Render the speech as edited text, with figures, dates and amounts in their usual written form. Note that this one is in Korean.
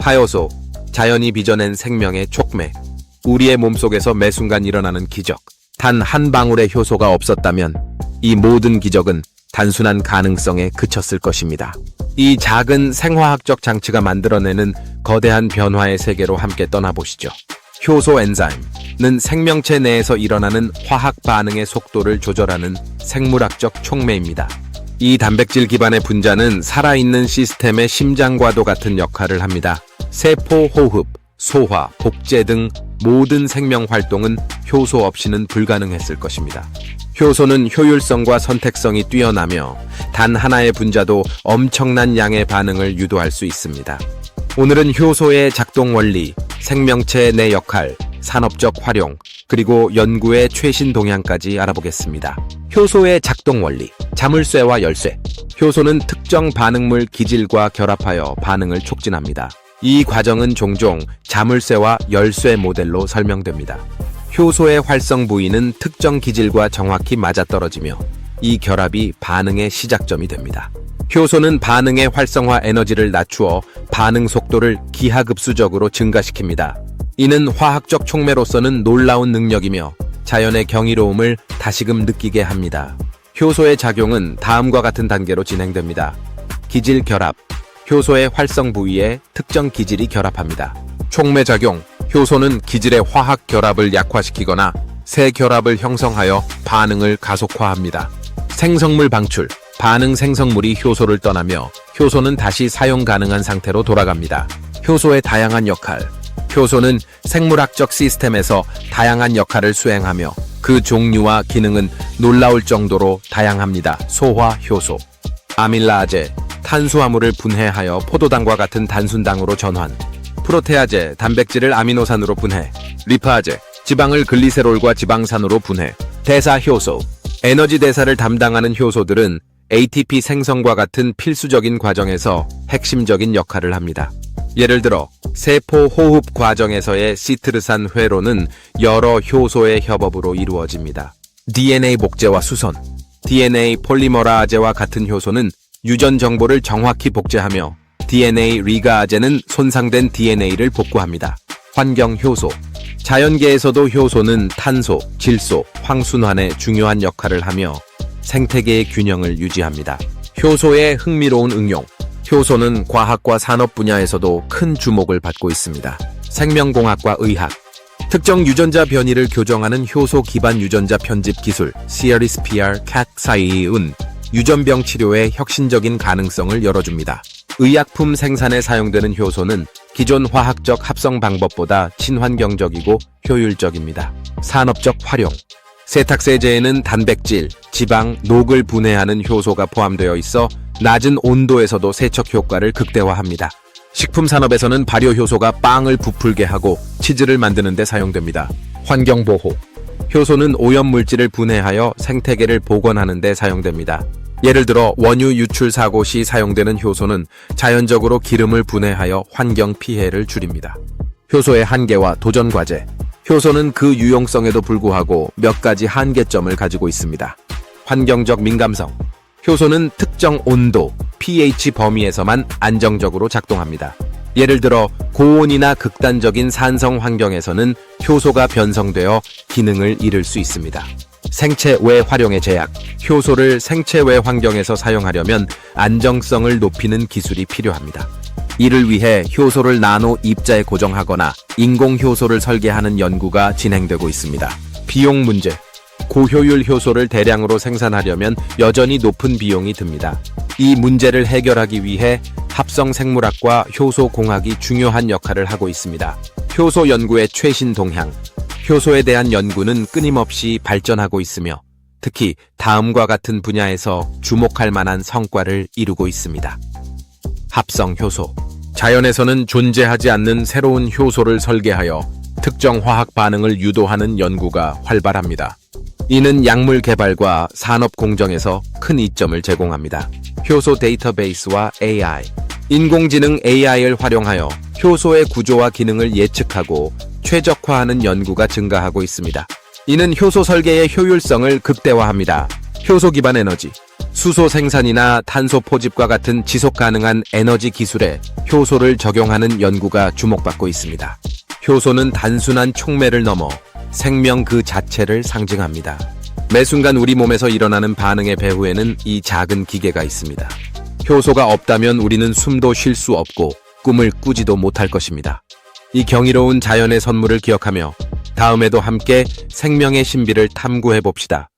파요소, 자연이 빚어낸 생명의 촉매. 우리의 몸속에서 매 순간 일어나는 기적. 단 한 방울의 효소가 없었다면 이 모든 기적은 단순한 가능성에 그쳤을 것입니다. 이 작은 생화학적 장치가 만들어내는 거대한 변화의 세계로 함께 떠나보시죠. 효소 엔자임은 생명체 내에서 일어나는 화학 반응의 속도를 조절하는 생물학적 촉매입니다. 이 단백질 기반의 분자는 살아있는 시스템의 심장과도 같은 역할을 합니다. 세포 호흡, 소화, 복제 등 모든 생명 활동은 효소 없이는 불가능했을 것입니다. 효소는 효율성과 선택성이 뛰어나며 단 하나의 분자도 엄청난 양의 반응을 유도할 수 있습니다. 오늘은 효소의 작동 원리, 생명체 내 역할, 산업적 활용, 그리고 연구의 최신 동향까지 알아보겠습니다. 효소의 작동 원리, 자물쇠와 열쇠. 효소는 특정 반응물 기질과 결합하여 반응을 촉진합니다. 이 과정은 종종 자물쇠와 열쇠 모델로 설명됩니다. 효소의 활성 부위는 특정 기질과 정확히 맞아떨어지며 이 결합이 반응의 시작점이 됩니다. 효소는 반응의 활성화 에너지를 낮추어 반응 속도를 기하급수적으로 증가시킵니다. 이는 화학적 촉매로서는 놀라운 능력이며 자연의 경이로움을 다시금 느끼게 합니다. 효소의 작용은 다음과 같은 단계로 진행됩니다. 기질 결합. 효소의 활성 부위에 특정 기질이 결합합니다. 촉매 작용. 효소는 기질의 화학 결합을 약화시키거나 새 결합을 형성하여 반응을 가속화합니다. 생성물 방출. 반응 생성물이 효소를 떠나며 효소는 다시 사용 가능한 상태로 돌아갑니다. 효소의 다양한 역할. 효소는 생물학적 시스템에서 다양한 역할을 수행하며 그 종류와 기능은 놀라울 정도로 다양합니다. 소화 효소. 아밀라아제. 탄수화물을 분해하여 포도당과 같은 단순당으로 전환. 프로테아제, 단백질을 아미노산으로 분해. 리파아제, 지방을 글리세롤과 지방산으로 분해. 대사 효소, 에너지 대사를 담당하는 효소들은 ATP 생성과 같은 필수적인 과정에서 핵심적인 역할을 합니다. 예를 들어 세포 호흡 과정에서의 시트르산 회로는 여러 효소의 협업으로 이루어집니다. DNA 복제와 수선. DNA 폴리머라아제와 같은 효소는 유전 정보를 정확히 복제하며 DNA 리가아제는 손상된 DNA를 복구합니다. 환경 효소. 자연계에서도 효소는 탄소, 질소, 황순환의 중요한 역할을 하며 생태계의 균형을 유지합니다. 효소의 흥미로운 응용. 효소는 과학과 산업 분야에서도 큰 주목을 받고 있습니다. 생명공학과 의학. 특정 유전자 변이를 교정하는 효소 기반 유전자 편집 기술 CRISPR-Cas 사이은 유전병 치료의 혁신적인 가능성을 열어줍니다. 의약품 생산에 사용되는 효소는 기존 화학적 합성 방법보다 친환경적이고 효율적입니다. 산업적 활용. 세탁세제에는 단백질, 지방, 녹을 분해하는 효소가 포함되어 있어 낮은 온도에서도 세척 효과를 극대화합니다. 식품 산업에서는 발효 효소가 빵을 부풀게 하고 치즈를 만드는 데 사용됩니다. 환경보호. 효소는 오염물질을 분해하여 생태계를 복원하는 데 사용됩니다. 예를 들어 원유 유출 사고 시 사용되는 효소는 자연적으로 기름을 분해하여 환경 피해를 줄입니다. 효소의 한계와 도전 과제. 효소는 그 유용성에도 불구하고 몇 가지 한계점을 가지고 있습니다. 환경적 민감성. 효소는 특정 온도, pH 범위에서만 안정적으로 작동합니다. 예를 들어 고온이나 극단적인 산성 환경에서는 효소가 변성되어 기능을 잃을 수 있습니다. 생체 외 활용의 제약. 효소를 생체 외 환경에서 사용하려면 안정성을 높이는 기술이 필요합니다. 이를 위해 효소를 나노 입자에 고정하거나 인공 효소를 설계하는 연구가 진행되고 있습니다. 비용 문제. 고효율 효소를 대량으로 생산하려면 여전히 높은 비용이 듭니다. 이 문제를 해결하기 위해 합성 생물학과 효소 공학이 중요한 역할을 하고 있습니다. 효소 연구의 최신 동향. 효소에 대한 연구는 끊임없이 발전하고 있으며 특히 다음과 같은 분야에서 주목할 만한 성과를 이루고 있습니다. 합성 효소. 자연에서는 존재하지 않는 새로운 효소를 설계하여 특정 화학 반응을 유도하는 연구가 활발합니다. 이는 약물 개발과 산업 공정에서 큰 이점을 제공합니다. 효소 데이터베이스와 AI. 인공지능 AI를 활용하여 효소의 구조와 기능을 예측하고 최적화하는 연구가 증가하고 있습니다. 이는 효소 설계의 효율성을 극대화합니다. 효소 기반 에너지. 수소 생산이나 탄소 포집과 같은 지속 가능한 에너지 기술에 효소를 적용하는 연구가 주목받고 있습니다. 효소는 단순한 촉매를 넘어 생명 그 자체를 상징합니다. 매 순간 우리 몸에서 일어나는 반응의 배후에는 이 작은 기계가 있습니다. 효소가 없다면 우리는 숨도 쉴 수 없고 꿈을 꾸지도 못할 것입니다. 이 경이로운 자연의 선물을 기억하며 다음에도 함께 생명의 신비를 탐구해 봅시다.